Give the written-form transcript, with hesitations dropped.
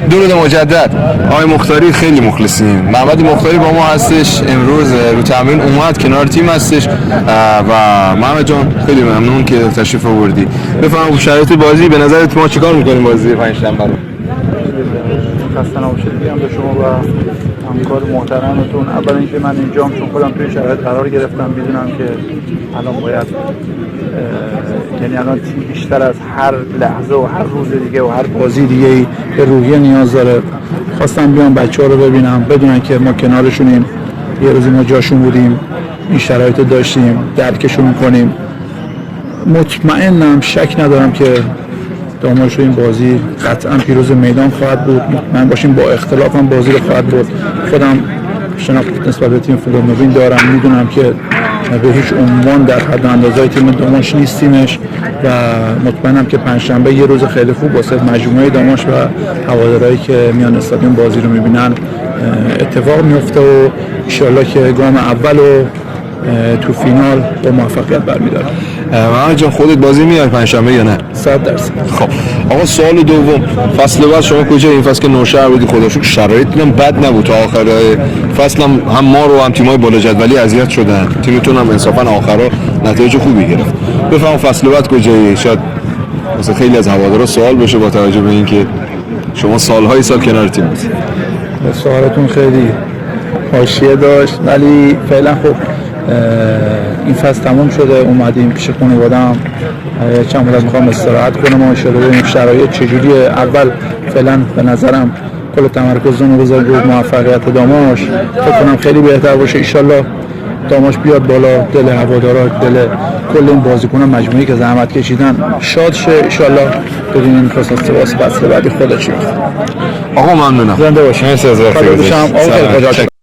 درود مجدد. آقای مختاری خیلی مخلصیم. محمد مختاری با ما هستش، امروز رو تمرین اومد، کنار تیم هستش و محمد جان خیلی ممنون که تشریف آوردی. بفرمایید شرایط بازی به نظرت ما چیکار می‌کنیم بازی پنجشنبه رو؟ خسته نباشید میگم به شما و همکار محترمتون. اول اینکه من اینجام چون خودم توی شرایط قرار گرفتم، میدونم که الان باید یعنی الان تیم بیشتر از هر لحظه و هر روز دیگه و هر بازی دیگه به روحیه نیاز داره. خواستم بیام بچه‌ها رو ببینم، بدونن که ما کنارشونیم، یه روزی ما جاشون بودیم، این شرایط رو داشتیم، درکشون می‌کنیم. مطمئنم، شک ندارم که داماش این بازی قطعا پیروز میدان خواهد بود. من باشیم با اختلاف هم بازی رو خواهد بود. خودم شناخت نسبت به تیم فوتبال نوین دارم، میدونم که به هیچ عنوان در حد اندازه تیم داماش نیستیمش و مطمئنم که پنجشنبه یه روز خیلی خوب واسه مجموعه داماش و هوادارهایی که میان استادیوم بازی رو میبینن اتفاق میفته و ان که گام اول و تو فینال با موفقیت برمی‌دارم. محمد جان خودت بازی میاری پنجشنبه یا نه؟ 100%. خب آقا سوال دوم، فصل بعد شما کجا؟ این فصل که نوشهر بودی خدا شکر شرایط دیدم بد نبود، تا آخر فصل هم ما رو هم تیمای بالا جدولی اذیت شدن، تیمتون هم انصافا آخرا نتایج خوبی گرفت. بفهم فصل بعد کجایی؟ شاید مثلا خیلی از هوادارا سوال بشه با توجه به اینکه شما سالهای سال کنار تیم بودید. سوالتون خیلی حاشیه داشت ولی فعلا خب این فصل تموم شده، اومدیم پیش خانواده‌ام، چند مدت میخوام استراحت کنم و ان شاءالله ببینیم شرایط چجوریه. اول فعلا به نظرم کل تمرکزمون رو بذاریم روی موفقیت داماش، فکر کنم خیلی بهتر باشه. ان شاءالله داماش بیاد بالا، دل هوادارا، دل کل این بازیکنان مجموعی که زحمت کشیدن شاد شه. ان شاءالله ببینیم فصل بعدی خدا چی می‌خواد. آقا ممنونم. زنده باشید. مرسی از وقتی گذاشتید.